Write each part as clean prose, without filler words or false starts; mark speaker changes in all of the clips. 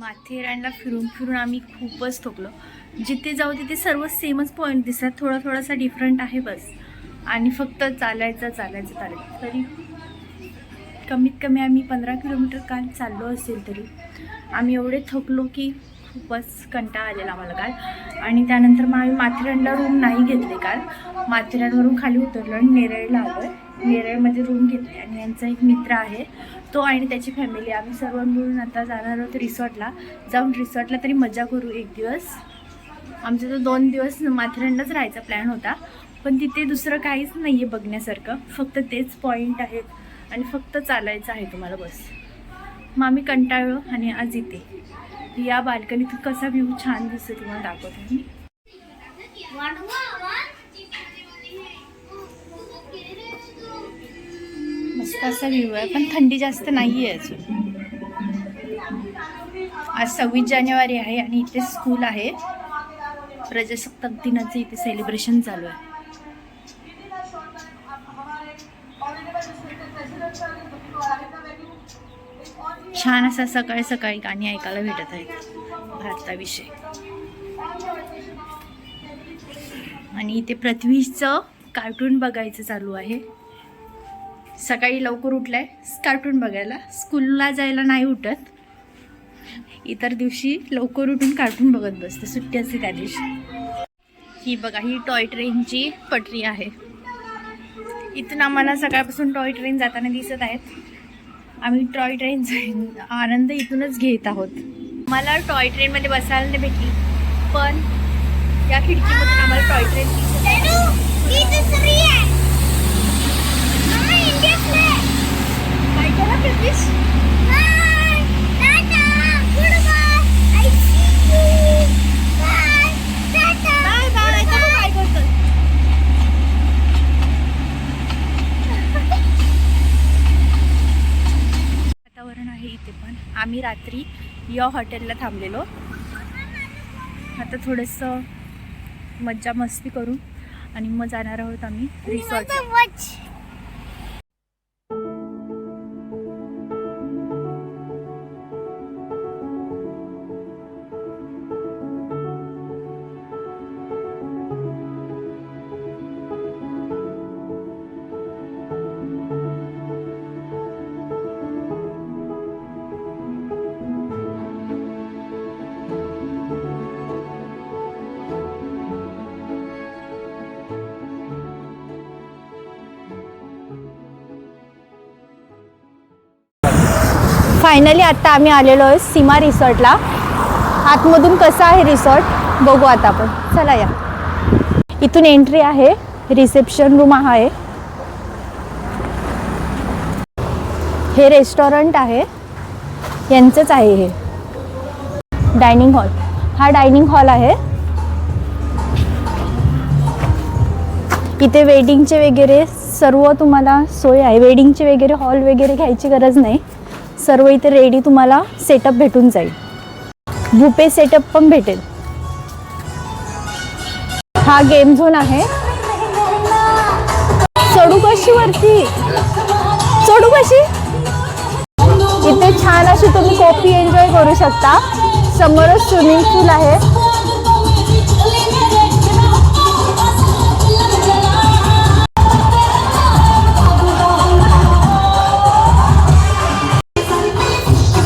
Speaker 1: माथेरानला फिरून फिरून आम्ही खूपच थकलो. जिथे जाऊ तिथे सर्व सेमच पॉईंट दिसतात, थोडासा डिफरंट आहे बस. आणि फक्त चालायचं. तरी कमीत कमी आम्ही 15 किलोमीटर काल चाललो असेल. तरी आम्ही एवढे थकलो की खूपच कंटाळा आलेला आम्हाला काल. आणि त्यानंतर मग आम्ही माथेरानला रूम नाही घेतले काल. माथेरानवरून खाली उतरलो आणि नेरळला आलो आहे. नेरळमध्ये रूम घेतली आणि यांचा एक मित्र आहे तो आणि त्याची फॅमिली, आम्ही सर्व मिळून आता जाणार आहोत रिसॉर्टला. जाऊन रिसॉर्टला तरी मजा करू एक दिवस. आमचा तो 2 दिवस माथेरानलाच राहायचा प्लॅन होता, पण तिथे दुसरं काहीच नाही आहे बघण्यासारखं, फक्त तेच पॉईंट आहेत आणि फक्त चालायचं आहे तुम्हाला बस. मग आम्ही कंटाळलो आणि आज इथे या बाल्कनीतून कसा व्ह्यू छान दिसतो तुम्हाला दाखवते मी. मस्त असा व्ह्यू आहे, पण थंडी जास्त नाही आहे अजून. आज 26 जानेवारी आहे आणि इथे स्कूल आहे. प्रजासत्ताक दिनाचं इथे सेलिब्रेशन चालू आहे. छान असं सकाळी सकाळी गाणी ऐकायला भेटत आहेत भारताविषयी. आणि इथे पृथ्वीचं कार्टून बघायचं चालू आहे. सकाळी लवकर उठलाय कार्टून बघायला, स्कूलला जायला नाही उठत. इतर दिवशी लवकर उठून कार्टून बघत बसते, सुट्टी असते त्या दिवशी. ही बघा, ही टॉय ट्रेनची पटरी आहे. इथून आम्हाला सकाळपासून टॉय ट्रेन जाताना दिसत आहेत. आम्ही टॉय ट्रेनचा आनंद इथूनच घेत आहोत. मला टॉय ट्रेनमध्ये बसायला नाही भेटली, पण या खिडकीमधून आम्हाला टॉय ट्रेन दिसत आहे. काय करा प्रतीश? वातावरण आहे इथे पण. आम्ही रात्री या हॉटेलला थांबलेलो. आता थोडंसं मज्जा मस्ती करू आणि मग जाणार आहोत आम्ही रिसॉर्टला. फायनली आत्ता आम्ही आलेलो आहे सीमा रिसॉर्टला. आतमधून कसं आहे रिसॉर्ट बघू आता आपण. चला या. इथून एंट्री आहे, रिसेप्शन रूम आहे. हे रेस्टॉरंट आहे, यांचंच आहे. हे डायनिंग हॉल, हा डायनिंग हॉल आहे. इथे वेडिंगचे वगैरे सर्व तुम्हाला सोय आहे. वेडिंगचे वगैरे हॉल वगैरे घ्यायची गरज नाही, सर्व इथे रेडी तुम्हाला सेटअप भेटून जाईल. बुफे सेटअप पण भेटेल. हा गेम झोन आहे. चढू कशी वरती, चढू कशी. इथे छान अशी तुम्ही कॉफी एन्जॉय करू शकता. समोरच स्विमिंग पूल आहे.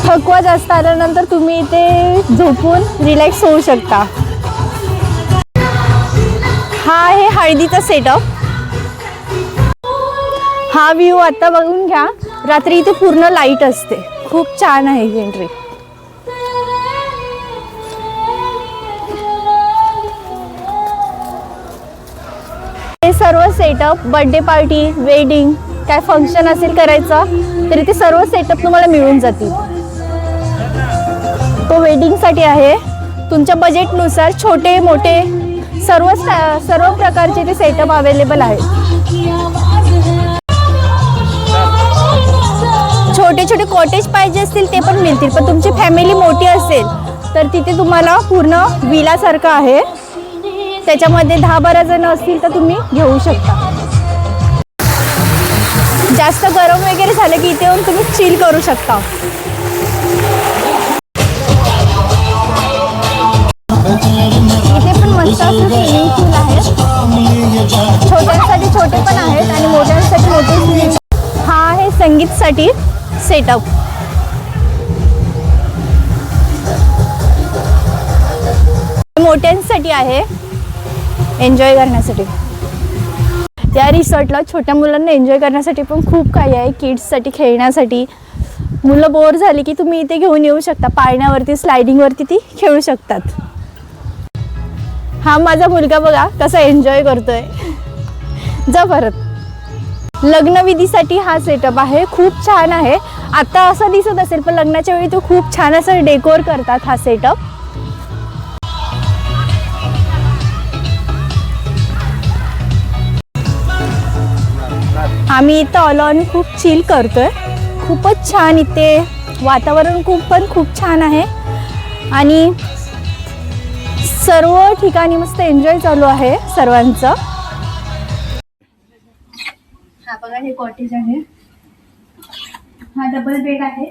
Speaker 1: थकवा जास्त आल्यानंतर तुम्ही इथे झोपून रिलॅक्स होऊ शकता. हा आहे हळदीचा सेटअप. हा व्ह्यू आता बघून घ्या. रात्री इथे पूर्ण लाईट असते, खूप छान आहे ही एंट्री. हे सर्व सेटअप बर्थडे पार्टी, वेडिंग, काय फंक्शन असेल करायचं तरी ते सर्व सेटअप तुम्हाला मिळून जातील. तो वेडिंगसाठी आहे. तुमच्या बजेटनुसार छोटे मोठे सर्व प्रकारचे ते सेटअप अवेलेबल आहेत. छोटे छोटे कॉटेज पाहिजे असतील ते पण मिळतील, पण तुमची फॅमिली मोठी असेल तर तिथे तुम्हाला पूर्ण विलासारखं आहे. त्याच्यामध्ये 10-12 जण असतील तर तुम्ही घेऊ शकता. जास्त गरम वगैरे झालं की इथे येऊन तुम्ही चिल करू शकता. छोटे पण आहेत आणि मोठ्यांसाठी मोठे. हा आहे संगीतसाठी सेटअप. मोठ्यांसाठी आहे एन्जॉय करण्यासाठी. या रिसॉर्टला छोट्या मुलांना एन्जॉय करण्यासाठी पण खूप काही आहे. किड्ससाठी खेळण्यासाठी. मुलं बोर झाली की तुम्ही इथे घेऊन येऊ शकता. पाळण्यावरती स्लायडिंगवरती ती खेळू शकतात. हा माझा मुलगा बघा कसा एन्जॉय करतोय. जा परत. लग्नविधीसाठी हा सेटअप आहे. खूप छान आहे. आता असं दिसत असेल पण लग्नाच्या वेळी तो खूप छान असं डेकोर करतात हा सेटअप. आम्ही इथं आलो आणि खूप चिल करतोय. खूपच छान इथे वातावरण खूप छान आहे आणि सर्व ठिकाणी मस्त एन्जॉय चालू आहे सर्वांचं. हा बघा हे कॉटेज आहे. हा डबल बेड आहे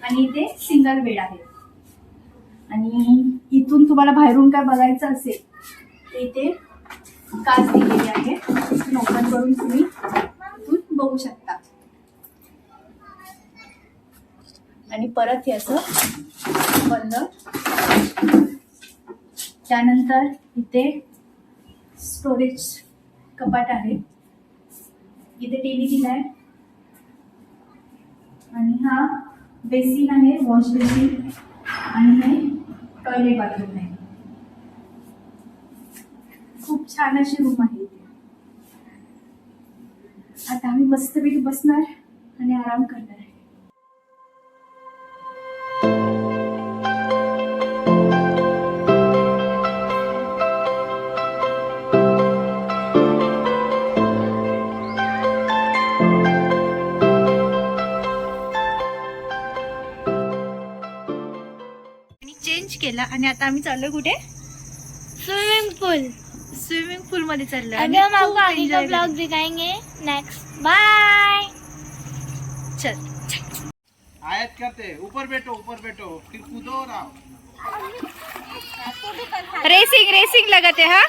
Speaker 1: आणि इथे सिंगल बेड आहे. आणि इथून तुम्हाला बाहेरून काय बघायचं असेल तर इथे काच दिलेली आहे. ओपन करून तुम्ही इथून बघू शकता. आणि परत याचं बंद. त्यानंतर इथे स्टोरेज कपाट आहे. इथे टीव्ही दिलाय आणि हा बेसिन आहे, वॉश बेसिन आणि हे टॉयलेट बाथरूम आहे. खूप छान अशी रूम आहे. आता आम्ही मस्तपैकी बसणार आणि आराम करणार आहे. चेंज केला आणि आता आम्ही चाललोय कुठे? स्विमिंग पूल मध्ये चाललोय.
Speaker 2: अभी हम आपको आगे का ब्लॉग दिखाएंगे नेक्स्ट. बाय.
Speaker 1: चल
Speaker 3: आयत करते. ऊपर बैठो फिर कूदो और आओ.
Speaker 1: रेसिंग लगाते. हा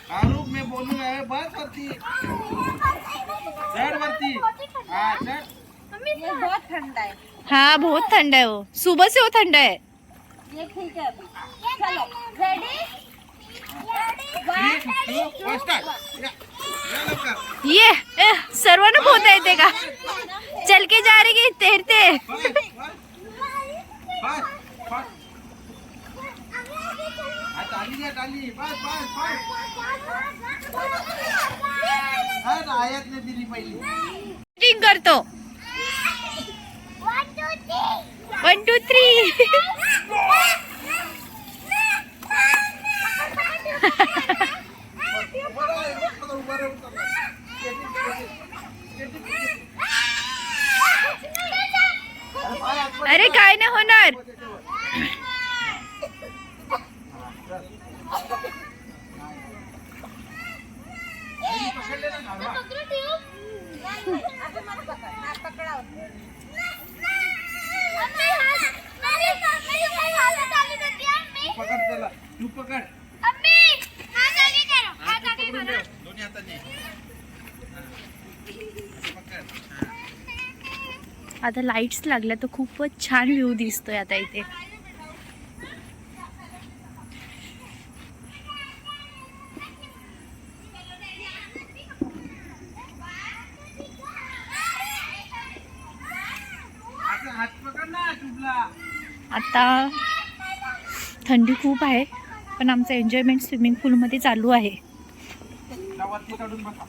Speaker 3: फारूक मैं बोलूंगा बस वरती चढ़ वरती. हाँ चढ़.
Speaker 2: ये बहुत ठंडा है.
Speaker 1: हाँ बहुत ठंडा है. वो सुबह से वो ठंडा है.
Speaker 2: ये ठीक है अभी. चलो रेडी.
Speaker 1: ये सर्वांना पोहता येते का? चल के जा रही तैरते.
Speaker 3: आयत ने दिली पहिली.
Speaker 1: शूटिंग करतो. 1 2 3. अरे काय नाही होणार.
Speaker 3: पकड़ चला. तू पकड़. दोन्ही हाताने पकड़.
Speaker 1: आता लाईट्स लागल्या तर खूपच छान व्ह्यू दिसतोय आता इथे.
Speaker 3: हात पकड़ ना ट्यूबला.
Speaker 1: आता थंडी खूप आहे पण आमचं एन्जॉयमेंट स्विमिंग पूलमध्ये चालू आहे.
Speaker 3: वरती काढून बसा.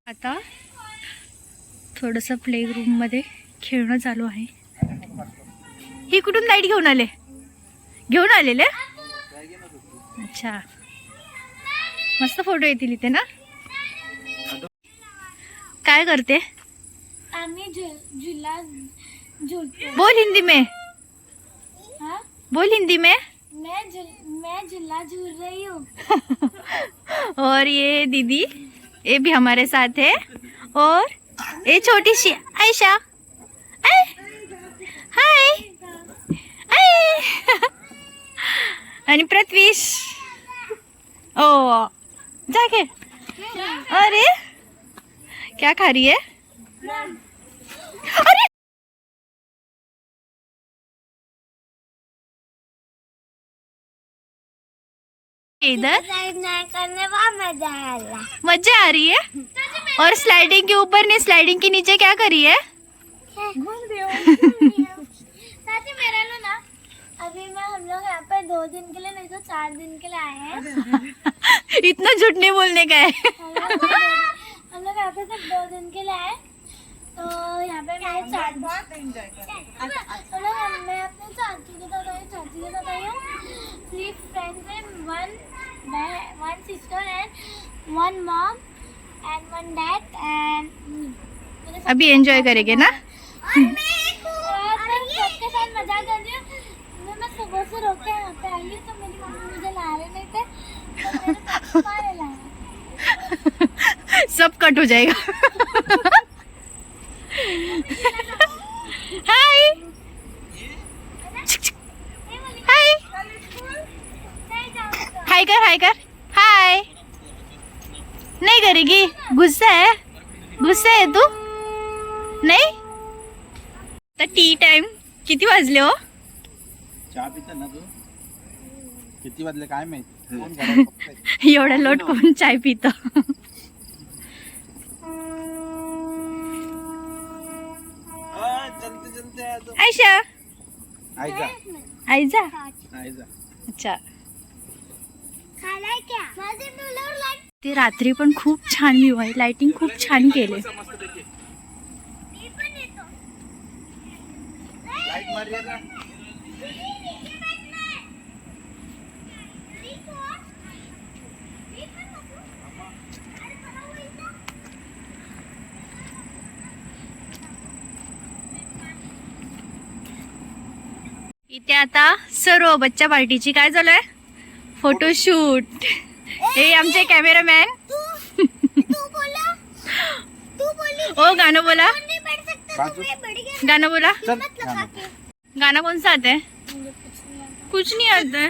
Speaker 1: आता थोडंसं प्ले रूममध्ये खेळणं चालू आहे. ही कुठून लाईट घेऊन आले? घेऊन आलेले? अच्छा, मस्त फोटो येतील इथे ना. काय करते?
Speaker 2: आम्ही झुला झूलते.
Speaker 1: बोल हिंदी में,
Speaker 2: हाँ?
Speaker 1: बोल हिंदी में.
Speaker 2: मैं झूला झूल रही हूँ.
Speaker 1: और ये दीदी, ये भी हमारे साथ है. और ये छोटी सी आयशा. हाय. आणि प्रत्विश. ओ जाके. अरे क्या खा रही है? अरे इधर
Speaker 2: करने में मजा आया.
Speaker 1: मजा आ रही है. और स्लाइडिंग के ऊपर ने स्लाइडिंग के नीचे क्या करी है?
Speaker 2: साथी मेरा लो ना, अभी मैं हम लोग यहाँ पे 2 दिन के लिए नहीं तो 4 दिन के लिए आए हैं.
Speaker 1: इतना झूठ नहीं बोलने का है.
Speaker 2: हम लोग यहाँ पे सिर्फ 2 दिन के लिए आए. तो यहाँ पे मैं मैं अपने चाची के साथ आई हूँ. 3 फ्रेंड्स हैं, 1 sister end 1 Maugham end 1 dad end
Speaker 1: अभी एंजॉय करेंगे ना.
Speaker 2: मैं सबके साथ मजा कर रही हूँ. मैं सुबह से रोक के यहाँ पे आई हूँ तो मेरी मम्मी मुझे ला रहे नहीं थे, तो मेरे पापा ने लाया.
Speaker 1: सब कट हो जाएगा. हाय हाय हाय कर, हाय कर, हाय. नहीं करेगी? गुस्सा है तू? नाही. तर टी टाइम. किती वाजले हो?
Speaker 3: चहा पिता ना तू? किती वाजले काय माहित. कोण घरात बघतंय?
Speaker 1: एवढा लोट कोण चाय पितं?
Speaker 3: चलते चलते आया तो.
Speaker 1: आयशा.
Speaker 3: आयजा
Speaker 1: आयजा.
Speaker 3: आयजा.
Speaker 1: अच्छा.
Speaker 2: खालाय क्या? माझे डोळ्यावर लाईट.
Speaker 1: ते रात्री पण खूप छान व्ह्यू आहे. लाइटिंग खूप छान केले.
Speaker 2: मी पण येतो.
Speaker 3: लाईट मारिया का?
Speaker 1: इथे आता सर्व बच्चा पार्टीची काय चालू आहे? फोटोशूट. हे आमचे कॅमेरामॅन.
Speaker 2: तू बोला. तू बोली.
Speaker 1: ओ गाणं बोला.
Speaker 2: नहीं बैठ सकता तो मैं बढ़ गया.
Speaker 1: गाणं बोला.
Speaker 3: चल
Speaker 2: मत लगा के.
Speaker 1: गाना कौन सा आता है? कुछ नहीं आता है.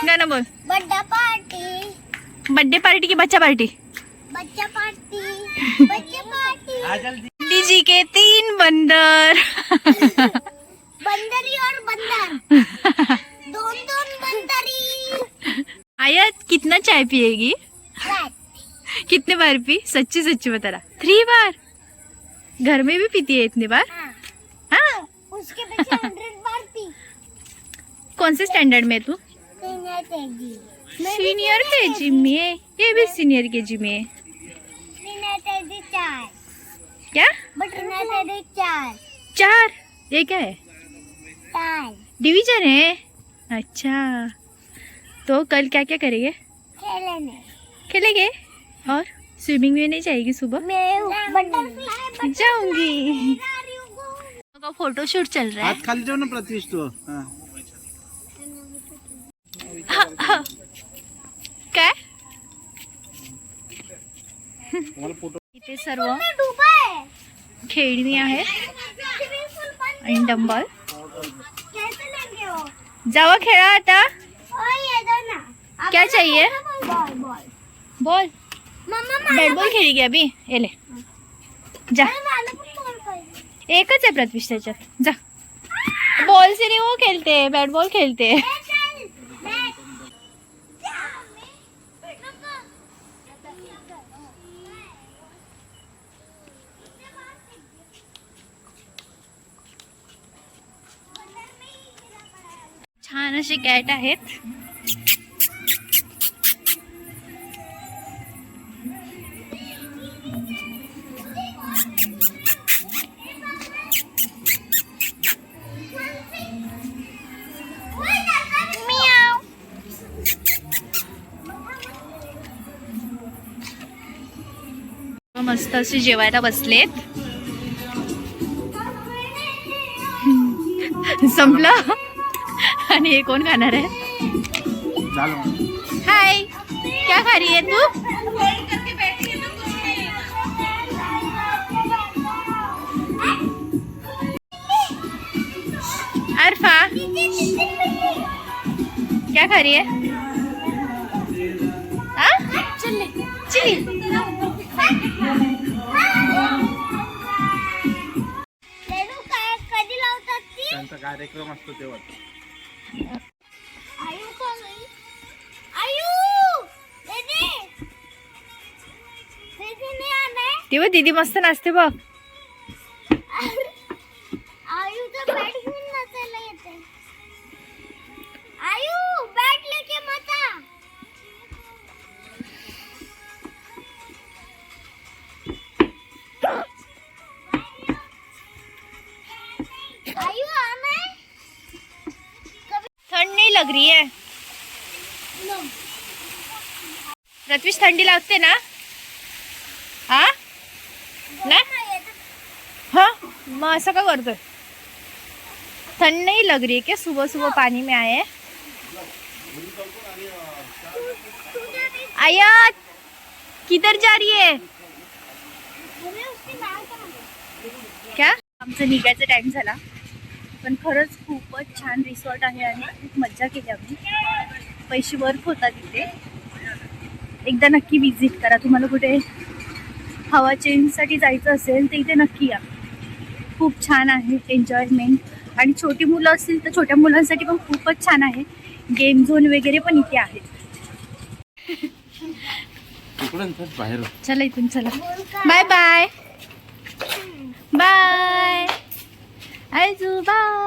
Speaker 1: गाना बोल.
Speaker 2: Birthday party.
Speaker 1: बर्थडे पार्टी की बच्चा पार्टी?
Speaker 2: बच्चा पार्टी. बच्चा पार्टी.
Speaker 3: आ जल्दी.
Speaker 1: दीदी के 3 बंदर.
Speaker 2: बंदरी और बंदर. 2 बंदरी.
Speaker 1: आयत कितना चाय पिएगी? कितने बार पी? सच्ची सच्ची बता रहा. 3 बार. घर में भी पीती है इतने बार? हाँ.
Speaker 2: उसके पीछे 100 बार पी.
Speaker 1: कौन से स्टैंडर्ड में तू? सीनियर केजी में. ये भी सीनियर केजी में. क्या? 4. ये क्या है? डिवीजन है. अच्छा, तो कल क्या क्या करेंगे? खेलेंगे. और स्विमिंग में नहीं जाएगी सुबह? जाऊंगी. फोटोशूट चल रहा है.
Speaker 3: हात खाली ठेव ना प्रत्युष तू. हा.
Speaker 1: काय?
Speaker 3: तुम्हाला फोटो.
Speaker 1: इथे सर्व खेळणी आहेत आणि डंबल. जावा खेळा आता. क्या चाहिए? बॉल. बैट बॉल खेळेगी अभी. ये ले जा. एकच आहे प्रत्युष त्याच्यात. जा. बॉल से नहीं वो खेलते, बैट बॉल खेलते. छान असे कॅट आहेत. मस्त असे जेवायला बसलेत. संपलं. आणि हे कोण खाणार आहे?
Speaker 3: झालं.
Speaker 1: हाय, क्या खा रही है तू? अरफा, क्या खा रही है? चिल्ली.
Speaker 2: कधी लावतात ती?
Speaker 3: त्यांचा कार्यक्रम असतो तेव्हा.
Speaker 2: आयु का नाही? आयु दीदी नाही आलाय.
Speaker 1: तेव्हा दीदी मस्त नाचते बघ.
Speaker 2: आयुचं बॅट घेऊन नाचायला येते. आयु बॅट लेके मत आ. आयु आना है?
Speaker 1: ठंड नहीं लग रही है?
Speaker 2: नो.
Speaker 1: रत्विश, थंडी लागते ना? हाँ ना? हाँ, मग असं का करतोय? ठंड नहीं लग रही है क्या? सुबह सुबह पानी में आए हैं. आयत, किधर जा रही है? क्या? आमचं निघायचा टाइम झाला, पण खरंच खूपच छान रिसॉर्ट आहे आणि खूप मज्जा केली आम्ही. पैसे वर्क होता तिथे. एकदा नक्की विजिट करा. तुम्हाला कुठे हवा चेंजसाठी जायचं असेल तर इथे नक्की या. खूप छान आहे एन्जॉयमेंट. आणि छोटी मुलं असतील तर छोट्या मुलांसाठी पण खूपच छान आहे. गेम झोन वगैरे पण इथे आहेत.
Speaker 3: तिकडून बाहेर.
Speaker 1: चला इथून चला. Bye bye. बाय आयजू, बाय.